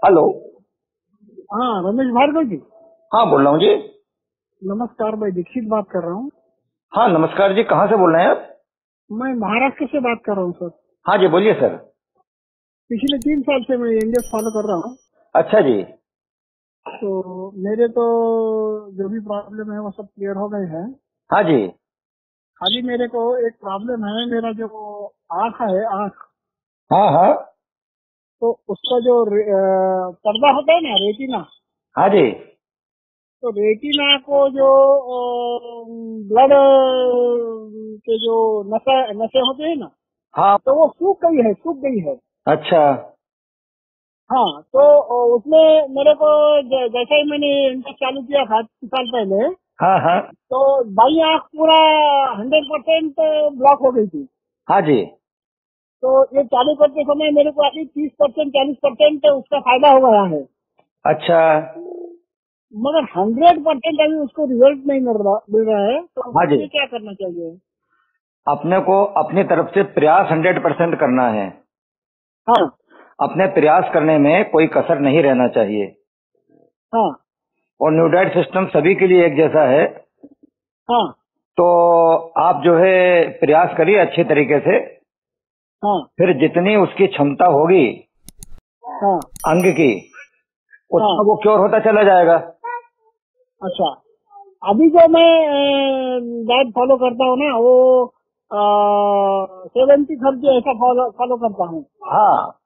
Hello. हाँ, रमेश भार्गव जी। हाँ, बोल रहा हूँ जी। नमस्कार, मैं दीक्षित बात कर रहा हूँ। हाँ, नमस्कार जी, कहाँ से बोल रहे हैं आप? मैं महाराष्ट्र से बात कर रहा हूँ सर। हाँ जी, बोलिए सर। पिछले 3 साल से मैं इंडेक्स फॉलो कर रहा हूँ। अच्छा जी। तो मेरे तो जो भी प्रॉब्लम है वो सब क्लियर हो गए हैं। हाँ जी। खाली मेरे को एक प्रॉब्लम है, मेरा जो आँख है, आँख, हाँ हाँ। तो उसका जो पर्दा होता है ना, रेटिना, हाँ जी। तो रेटिना को जो ब्लड के जो नशे नशे होते हैं ना, हाँ। तो वो सूख गई है। अच्छा। हाँ, तो उसमें मेरे को जैसे ही मैंने इंटरेस्ट चालू किया था 3 साल पहले, हाँ हाँ। तो बाई आंख पूरा 100% ब्लॉक हो गई थी। हाँ जी। तो ये चालू करते समय मेरे को अभी 30% 40% उसका फायदा हो गया है, अच्छा। मगर 100% अभी उसको रिजल्ट नहीं मिल रहा है। तो हाँ जी। मुझे क्या करना चाहिए? अपने को अपनी तरफ से प्रयास 100% करना है। हाँ अपने प्रयास करने में कोई कसर नहीं रहना चाहिए। हाँ और न्यूडाइट सिस्टम सभी के लिए एक जैसा है। हाँ तो आप जो है प्रयास करिए अच्छे तरीके से। हाँ फिर जितनी उसकी क्षमता होगी हाँ अंग की, हाँ। उतना वो क्योर होता चला जाएगा। अच्छा, अभी जो मैं डाइट फॉलो करता हूँ ना, वो 70-30 ऐसा फॉलो करता हूँ। हाँ,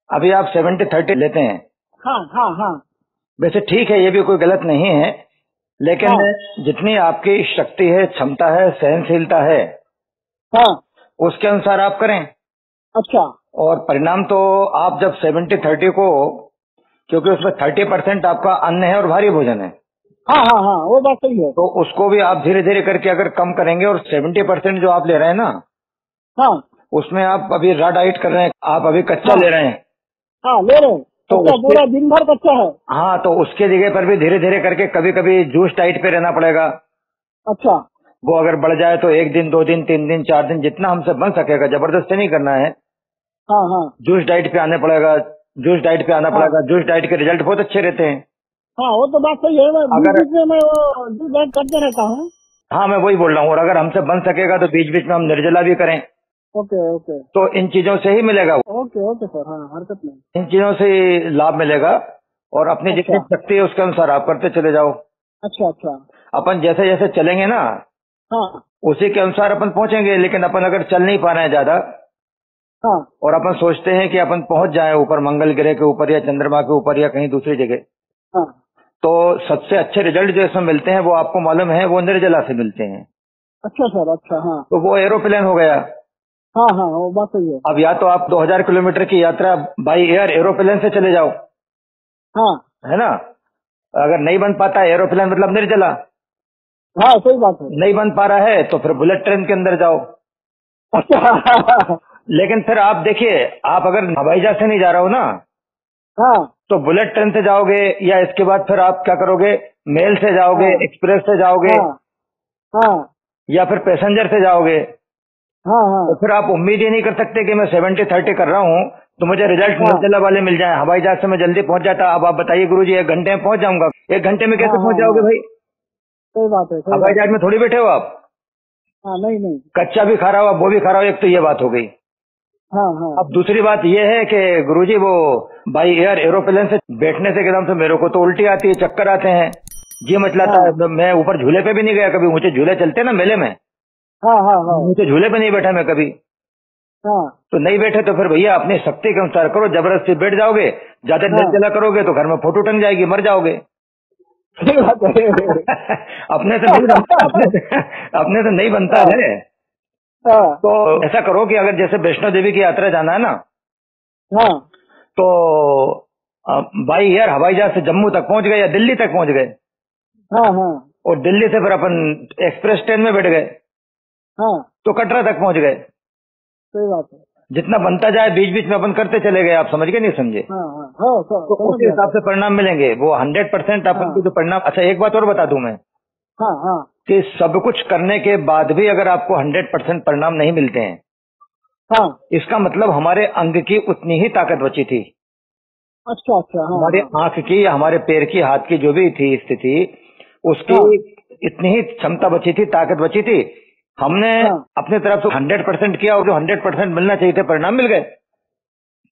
अभी आप 70-30 लेते हैं। हाँ हाँ हाँ वैसे ठीक है, ये भी कोई गलत नहीं है, लेकिन हाँ जितनी आपकी शक्ति है, क्षमता है, सहनशीलता है, हाँ। उसके अनुसार आप करें। अच्छा। और परिणाम तो आप जब 70-30 को, क्योंकि उसमें 30% आपका अन्न है और भारी भोजन है, हाँ हाँ हाँ, वो बात सही है। तो उसको भी आप धीरे धीरे करके अगर कम करेंगे, और 70% जो आप ले रहे हैं ना, हाँ उसमें आप अभी रॉ डाइट कर रहे हैं, आप अभी कच्चा हाँ ले रहे हैं, हाँ, ले रहे हैं तो कच्चा, उसके, पूरा दिन भर कच्चा है। हाँ, तो उसके जगह पर भी धीरे धीरे करके कभी कभी जूस डाइट पे रहना पड़ेगा। अच्छा। वो अगर बढ़ जाए तो 1 दिन 2 दिन 3 दिन 4 दिन जितना हमसे बन सकेगा, जबरदस्ती नहीं करना है, हाँ हाँ जूस डाइट पे आने पड़ेगा। जूस डाइट पे आना हाँ पड़ेगा। जूस डाइट के रिजल्ट बहुत अच्छे रहते हैं। हाँ, वो तो बात सही है। मैं बीच अगर, बीच में मैं वो दूध डाइट करते रहता हूँ। हाँ, मैं वही बोल रहा हूँ, और अगर हमसे बन सकेगा तो बीच बीच में हम निर्जला भी करें, ओके ओके तो इन चीजों से ही मिलेगा। ओके ओके सर, हाँ, हरकत नहीं। इन चीजों से ही लाभ मिलेगा। और अपनी जितनी अच्छा शक्ति है उसके अनुसार आप करते चले जाओ। अच्छा अच्छा। अपन जैसे जैसे चलेंगे ना, हाँ उसी के अनुसार अपन पहुंचेंगे। लेकिन अपन अगर चल नहीं पा रहे हैं ज्यादा, हाँ और अपन सोचते हैं कि अपन पहुंच जाएं ऊपर, मंगल ग्रह के ऊपर या चंद्रमा के ऊपर या कहीं दूसरी जगह, हाँ। तो सबसे अच्छे रिजल्ट जो इसमें मिलते हैं वो आपको मालूम है, वो निर्जला से मिलते हैं। अच्छा सर, अच्छा। हाँ तो वो एरोप्लेन हो गया। हाँ हाँ, वो बात सही है। अब या तो आप 2000 किलोमीटर की यात्रा बाई एयर एरोप्लेन से चले जाओ, हाँ है ना। अगर नहीं बन पाता है एरोप्लेन, मतलब निर्जला हाँ, सही बात है। नहीं बन पा रहा है, तो फिर बुलेट ट्रेन के अंदर जाओ। अच्छा। लेकिन फिर आप देखिए, आप अगर हवाई जहाज से नहीं जा रहे हो ना, हाँ तो बुलेट ट्रेन से जाओगे, या इसके बाद फिर आप क्या करोगे, मेल से जाओगे, हाँ एक्सप्रेस से जाओगे, हाँ हाँ या फिर पैसेंजर से जाओगे, हाँ हाँ तो फिर आप उम्मीद ही नहीं कर सकते कि मैं 70-30 कर रहा हूँ तो मुझे रिजल्ट हाँ निर्जला वाले मिल जाए। हवाई जहाज से मैं जल्दी पहुंच जाता। अब आप बताइए गुरुजी, 1 घंटे में पहुंच जाऊंगा। 1 घंटे में हाँ कैसे पहुंच हाँ जाओगे हाँ, भाई? सही बात है, सही हवाई बात जहाज है। में थोड़ी बैठे हो आप, हाँ, नहीं नहीं। कच्चा भी खा रहा हो, वो भी खा रहा हो। एक तो ये बात हो गई। हाँ हाँ अब दूसरी बात ये है कि गुरुजी, वो बाई एयर एरोप्लेन से बैठने से एकदम से मेरे को तो उल्टी आती है, चक्कर आते हैं, जी मचलाता हाँ है। मैं ऊपर झूले पे भी नहीं गया कभी। ऊंचे झूले चलते हैं ना मेले में, हाँ हाँ हाँ ऊंचे झूले पे नहीं बैठा मैं कभी। हाँ तो नहीं बैठे तो फिर भैया अपनी शक्ति के अनुसार करो। जबरदस्ती बैठ जाओगे, ज्यादा हाँ, निर्जला करोगे तो घर में फोटो टंग जाएगी, मर जाओगे। सही बात है। अपने से नहीं बनता, अपने से नहीं बनता हाँ है। हाँ तो ऐसा करो कि अगर जैसे वैष्णो देवी की यात्रा जाना है ना, हाँ तो बाई एयर हवाई जहाज से जम्मू तक पहुंच गए या दिल्ली तक पहुंच गए, हाँ हाँ और दिल्ली से फिर अपन एक्सप्रेस ट्रेन में बैठ गए हाँ, तो कटरा तक पहुंच गए। सही बात है। जितना बनता जाए बीच बीच में अपन करते चले गए। आप समझ गए नहीं समझे? हाँ हाँ हाँ, तो समझ उसी गया हिसाब सर। से परिणाम मिलेंगे। वो 100% अपन हाँ को जो परिणाम। अच्छा, एक बात और बता दूं मैं, हाँ हाँ कि सब कुछ करने के बाद भी अगर आपको 100% परिणाम नहीं मिलते हैं, हाँ इसका मतलब हमारे अंग की उतनी ही ताकत बची थी। अच्छा अच्छा, हाँ हमारे हाँ आंख की या हमारे पैर की, हाथ की जो भी थी स्थिति, उसकी हाँ इतनी ही क्षमता बची थी, ताकत बची थी। हमने हाँ अपनी तरफ से 100% किया और जो 100% मिलना चाहिए थे परिणाम मिल गए।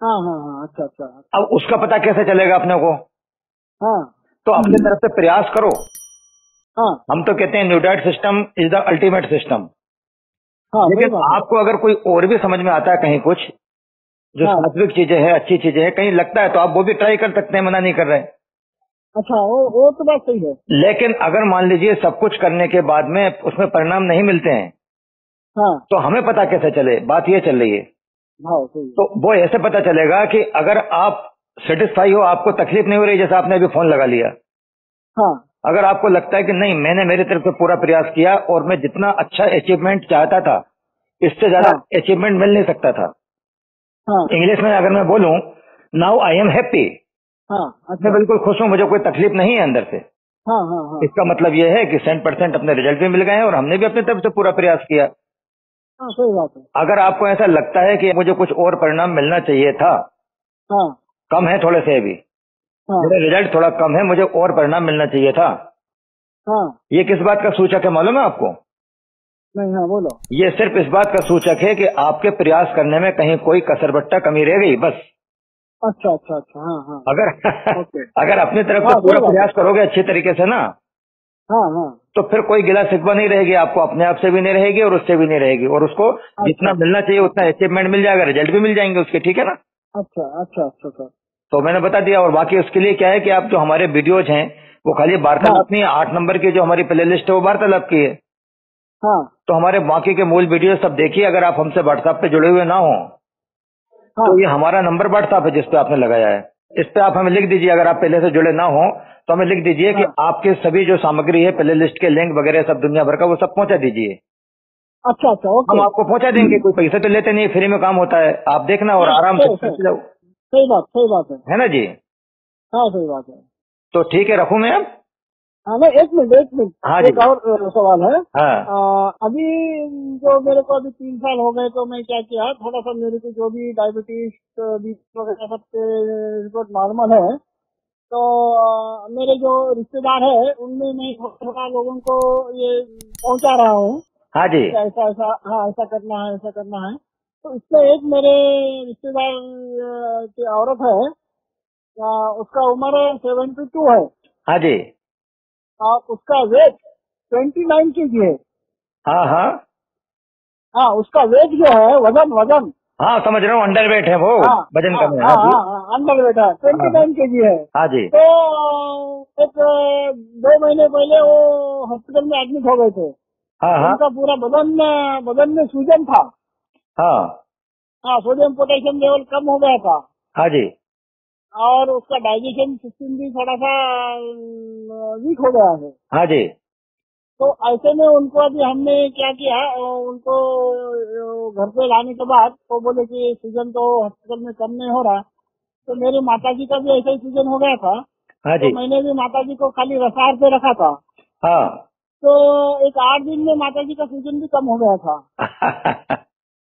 हाँ हाँ हाँ, अच्छा अच्छा अच्छा, अब उसका पता कैसे चलेगा अपने को? हाँ तो अपनी तरफ से प्रयास करो। हाँ हम तो कहते हैं न्यूडाइट system is the ultimate system. हाँ, सही लेकिन बात है। आपको अगर कोई और भी समझ में आता है कहीं कुछ जो हाँ, सात्विक चीजें हैं, अच्छी चीजें हैं, कहीं लगता है तो आप वो भी ट्राई कर सकते हैं, मना नहीं कर रहे। अच्छा, वो तो बात सही है। लेकिन अगर मान लीजिए सब कुछ करने के बाद में उसमें परिणाम नहीं मिलते हैं, हाँ तो हमें पता कैसे चले? बात ये चल रही है। हाँ, सही है। तो वो ऐसे पता चलेगा कि अगर आप सेटिस्फाई हो, आपको तकलीफ नहीं हो रही, जैसे आपने अभी फोन लगा लिया, हाँ अगर आपको लगता है कि नहीं मैंने मेरी तरफ से पूरा प्रयास किया और मैं जितना अच्छा अचीवमेंट चाहता था इससे ज्यादा हाँ अचीवमेंट मिल नहीं सकता था। हाँ इंग्लिश में अगर मैं बोलूं, नाउ आई एम हैप्पी, हाँ, मैं अच्छा, बिल्कुल खुश हूं, मुझे कोई तकलीफ नहीं है अंदर से। हाँ हाँ हाँ इसका मतलब यह है कि 100% अपने रिजल्ट भी मिल गए हैं और हमने भी अपनी तरफ से पूरा प्रयास किया। हाँ, सही बात है। अगर आपको ऐसा लगता है कि मुझे कुछ और परिणाम मिलना चाहिए था, हाँ कम है थोड़े से अभी, हाँ मेरा रिजल्ट थोड़ा कम है, मुझे और परिणाम मिलना चाहिए था, हाँ, ये किस बात का सूचक है मालूम है आपको? नहीं, हाँ बोलो। ये सिर्फ इस बात का सूचक है कि आपके प्रयास करने में कहीं कोई कसर बट्टा कमी रह गई, बस। अच्छा अच्छा अच्छा, हाँ हाँ, अगर ओके, अगर अपनी तरफ हाँ से सही पूरा बात है। प्रयास करोगे अच्छी तरीके से ना, हाँ हाँ, तो फिर कोई गिला शिकवा नहीं रहेगी आपको, अपने आप से भी नहीं रहेगी और उससे भी नहीं रहेगी, और उसको जितना अच्छा मिलना चाहिए उतना अचीवमेंट मिल जाएगा, रिजल्ट भी मिल जाएंगे उसके, ठीक है ना? अच्छा अच्छा अच्छा सर। तो मैंने बता दिया। और बाकी उसके लिए क्या है कि आप जो हमारे वीडियोज हैं वो खाली हाँ वार्तालाप नहीं है, 8 नंबर की जो हमारी प्ले लिस्ट है वो वार्तालाप की है। हाँ तो हमारे बाकी के मूल वीडियो सब देखिए। अगर आप हमसे व्हाट्सएप पे जुड़े हुए ना हो हाँ, तो ये हमारा नंबर व्हाट्सएप है जिस पे आपने लगाया है, इस पे आप हमें लिख दीजिए। अगर आप पहले से जुड़े ना हो तो हमें लिख दीजिए कि हाँ, आपके सभी जो सामग्री है, प्ले लिस्ट के लिंक वगैरह सब दुनिया भर का, वो सब पहुंचा दीजिए। अच्छा अच्छा, हम ओके। आपको पहुंचा देंगे, कोई पैसे तो लेते नहीं, फ्री में काम होता है, आप देखना और हाँ, आराम से सही सही, करते जाओ, सही बात है है ना जी? हाँ, सही बात है। तो ठीक है, रखूं मैं अब? हाँ, नहीं, एक मिनट, हाँ जी। एक और सवाल है। हाँ अभी जो मेरे को अभी 3 साल हो गए, तो मैं क्या किया, थोड़ा सा मेरे को जो भी डायबिटीज बीपी वगैरह सबके रिपोर्ट नॉर्मल है, तो मेरे जो रिश्तेदार है उनमें मैं थोड़ा थोड़ा लोगों को ये पहुंचा रहा हूँ हाँ जी। कि ऐसा ऐसा, हाँ ऐसा करना है, ऐसा करना है। तो इसमें एक मेरे रिश्तेदार की औरत है, उसका उम्र 72 है, हाँ जी। और उसका वेट 29 kg है। हाँ हाँ हाँ, उसका वेट जो है, वजन वजन, हाँ, समझ रहा हूँ, अंडर वेट है वो, हाँ वजन हाँ कम है। हाँ हाँ जी। हाँ हाँ, अंडर वेट है, हाँ ट्वेंटी हाँ। नाइन के जी है। हाँ जी। तो एक 2 महीने पहले वो हॉस्पिटल में एडमिट हो गए थे। हाँ हाँ उनका पूरा बदन में सूजन था। हाँ। हाँ, सोडियम पोटेशियम लेवल कम हो गया था, हाँ जी। और उसका डाइजेशन सिस्टम भी थोड़ा सा वीक हो गया है। हाँ जी। तो ऐसे में उनको अभी हमने क्या किया, उनको घर पे लाने के बाद तो बोले कि सीजन तो हॉस्पिटल में कम नहीं हो रहा। तो मेरी माताजी का भी ऐसा ही सीजन हो गया था, हाँ तो जी। मैंने भी माताजी को खाली रसार पे रखा था। हाँ। तो एक 8 दिन में माताजी का सीजन भी कम हो गया था।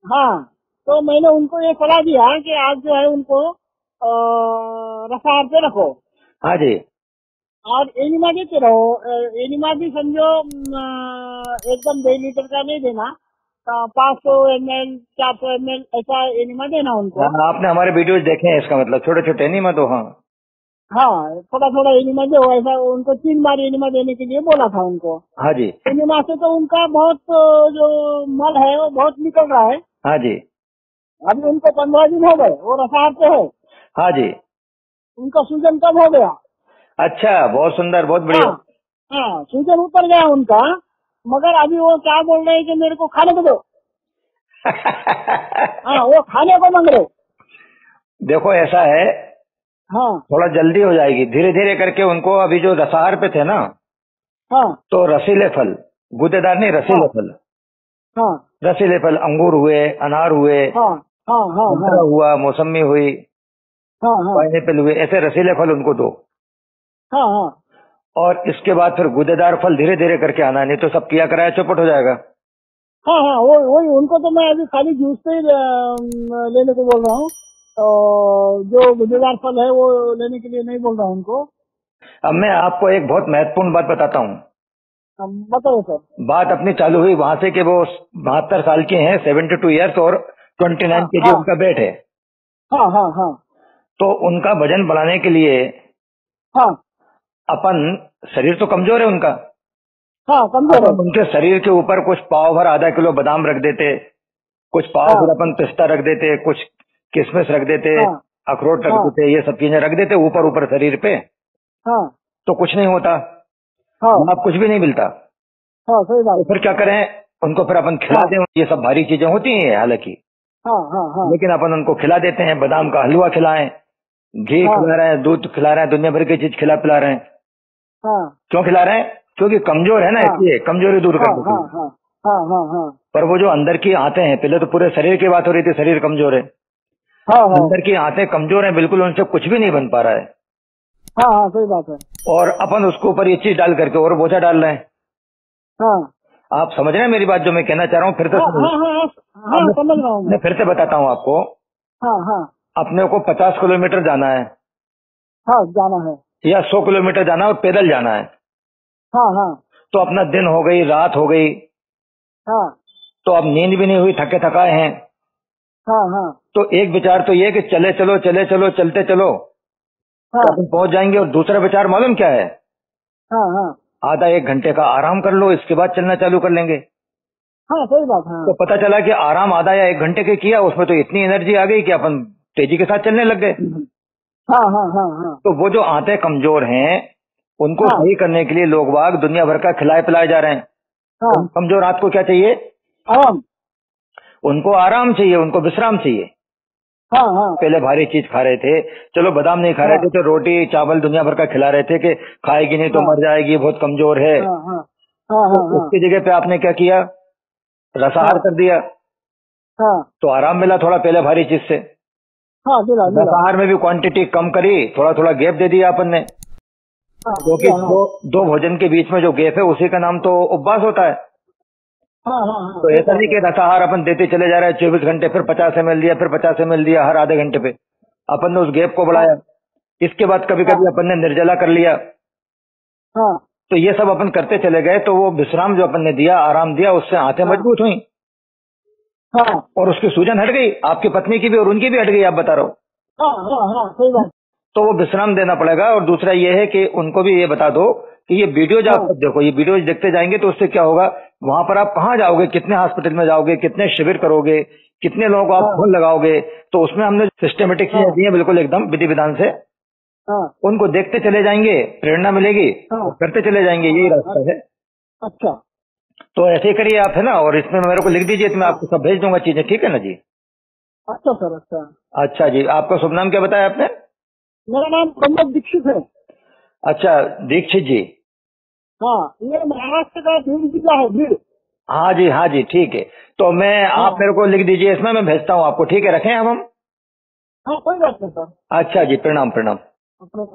हाँ, तो मैंने उनको ये सलाह दिया कि आज जो है उनको रसार पे रखो, हाँ जी। और एनिमा देते रहो। एनिमा भी समझो एकदम 1.5 लीटर का नहीं देना, 500 ml 400 ml ऐसा एनिमा देना उनको। हाँ, आपने हमारे वीडियोज देखे हैं, इसका मतलब छोटे छोटे नहीं मत हो। हाँ। हाँ, थोड़ा थोड़ा एनिमा दो, ऐसा उनको 3 बार एनिमा देने के लिए बोला था उनको। हाँ जी। एनिमा से तो उनका बहुत जो मल है वो बहुत निकल रहा है। हाँ जी। अभी उनको 15 दिन हो गए, वो रसायन पे है, हाँ जी। उनका सूजन कम हो गया। अच्छा, बहुत सुंदर, बहुत हाँ बढ़िया। हाँ, सूजन उतर गया उनका, मगर अभी वो क्या बोल रहे हैं कि मेरे को खाने को दो। हाँ, वो खाने को मांग रहे। देखो ऐसा है, हाँ थोड़ा जल्दी हो जाएगी, धीरे धीरे करके उनको। अभी जो रसाहार पे थे ना, हाँ तो रसीले फल, गूदेदार नहीं, हाँ रसीले फल, हाँ रसीले फल, अंगूर हुए, अनार हुए, हाँ हाँ हाँ हाँ संतरा हुआ, मौसमी हुई, हाँ हाँ पाइनएप्पल हुए, ऐसे रसीले फल उनको दो। हाँ हाँ और इसके बाद फिर गूदेदार फल धीरे धीरे करके आना, नहीं तो सब किया कराया चौपट हो जाएगा। हाँ हाँ, वही उनको तो मैं अभी खाली जूस से ही लेने को बोल रहा हूँ। तो जो गुदेदार फल है वो लेने के लिए नहीं बोल रहा हूँ उनको। अब मैं आपको एक बहुत महत्वपूर्ण बात बताता हूँ। बताओ सर। बात अपनी चालू हुई वहां से कि वो 72 साल के हैं, 72 ईयर्स, और 29 केजी हाँ उनका वेट है। हाँ हाँ हाँ तो उनका वजन बढ़ाने के लिए हाँ अपन, शरीर तो कमजोर है उनका, हाँ कमजोर है। अपन उनके शरीर के ऊपर कुछ पाव भर आधा किलो बादाम रख देते, कुछ पाव हाँ भर अपन पिस्ता रख देते, कुछ किशमिश रख देते, हाँ अखरोट रख हाँ देते, ये सब चीजें रख देते ऊपर ऊपर शरीर पे, हाँ तो कुछ नहीं होता, हाँ लाभ कुछ भी नहीं मिलता। हाँ सही तो बात। फिर क्या करें, उनको फिर अपन खिला हाँ दें। ये सब भारी चीजें होती हैं हालांकि, हाँ हाँ हाँ लेकिन अपन उनको खिला देते हैं। बादाम का हलवा खिलाएं, घी हाँ खिला रहे हैं, दूध खिला रहे हैं, दुनिया भर की चीज खिला पिला रहे हैं। हाँ क्यों खिला रहे हैं? क्योंकि कमजोर है ना, हाँ इसलिए कमजोरी दूर हाँ करने के हाँ लिए। हाँ हाँ हाँ हाँ पर वो जो अंदर की आंतें हैं, पहले तो पूरे शरीर की बात हो रही थी, शरीर कमजोर है, हाँ हाँ अंदर की आंतें कमजोर हैं बिल्कुल, उनसे कुछ भी नहीं बन पा रहा है। हाँ हाँ सही बात है। और अपन उसके ऊपर ये चीज डाल करके और बोझा डाल रहे हैं। हाँ आप समझ रहे हैं मेरी बात जो मैं कहना चाह रहा हूँ? फिर हाँ से हाँ हाँ हाँ समझ रहा हूँ मैं मैं। फिर से बताता हूँ आपको। हाँ हाँ अपने को 50 किलोमीटर जाना है हाँ जाना है। या 100 किलोमीटर जाना है और पैदल जाना है, हाँ हाँ तो अपना दिन हो गई, रात हो गई, हाँ तो अब नींद भी नहीं हुई, थके थकाए हैं। हाँ हाँ तो एक विचार तो ये कि चले चलो चले चलो, चलते चलो, हाँ तो अपन पहुंच जाएंगे। और दूसरा विचार मालूम क्या है? हाँ हाँ आधा एक घंटे का आराम कर लो, इसके बाद चलना चालू कर लेंगे। हाँ सही बात। हाँ तो पता चला कि आराम आधा या एक घंटे के किया, उसमें तो इतनी एनर्जी आ गई कि अपन तेजी के साथ चलने लग गए। हाँ हाँ हाँ हाँ तो वो जो आंतें कमजोर हैं, उनको हाँ सही करने के लिए लोग बाग दुनिया भर का खिलाए पिलाए जा रहे हैं। हाँ कमजोर आंत को क्या चाहिए? आराम। उनको आराम चाहिए, उनको विश्राम चाहिए। हाँ हाँ पहले भारी चीज खा रहे थे, चलो बादाम नहीं खा रहे थे तो रोटी चावल दुनिया भर का खिला रहे थे कि खाएगी नहीं तो मर जाएगी, बहुत कमजोर है। हाँ हाँ हाँ तो हाँ उसकी जगह पे आपने क्या किया? रसाहार कर दिया, हाँ तो आराम मिला थोड़ा पहले भारी चीज से। हाँ मिला मिला। रसाहार में भी क्वांटिटी कम करी, थोड़ा थोड़ा गैप दे दिया अपन ने, हाँ क्योंकि दो भोजन के बीच में जो गैप है उसी का नाम तो उपवास होता है। हाँ हाँ तो ऐसा नहीं कि रसाहार अपन देते चले जा रहे हैं 24 घंटे, फिर 50 ml दिया, फिर 50 ml दिया हर आधे घंटे पे। अपन ने उस गैप को बढ़ाया। इसके बाद कभी कभी अपन ने निर्जला कर लिया। हाँ तो ये सब अपन करते चले गए, तो वो विश्राम जो अपन ने दिया, आराम दिया, उससे आंतें मजबूत हुई हाँ और उसकी सूजन हट गई। आपकी पत्नी की भी और उनकी भी हट गई, आप बता रहे हो। हाँ हाँ हाँ सही बात। तो वो विश्राम देना पड़ेगा। और दूसरा ये है कि उनको भी ये बता दो कि ये वीडियोज आप देखो, ये वीडियोज देखते जाएंगे तो उससे क्या होगा, वहां पर आप कहाँ जाओगे, कितने हॉस्पिटल में जाओगे, कितने शिविर करोगे, कितने लोगों को आप फोन लगाओगे, तो उसमें हमने सिस्टमेटिक चीजें दी है बिल्कुल एकदम विधि विधान से। हाँ उनको देखते चले जाएंगे, प्रेरणा मिलेगी, हाँ करते चले जाएंगे, यही रास्ता है। अच्छा तो ऐसे ही करिए आप, है ना। और इसमें मेरे को लिख दीजिए तो मैं आपको सब भेज दूंगा चीजें, ठीक है ना जी? अच्छा सर अच्छा। अच्छा जी, आपका शुभ नाम क्या बताया आपने? मेरा नाम प्रमोद दीक्षित है। अच्छा, दीक्षित जी। हाँ ये महाराष्ट्र का भीड़ जिला है, भीड़। हाँ जी, हाँ जी, ठीक है। तो मैं आप मेरे को लिख दीजिए इसमें, मैं भेजता हूँ आपको, ठीक है? रखें हम। हाँ कोई बात नहीं सर। अच्छा जी, प्रणाम प्रणाम। अपने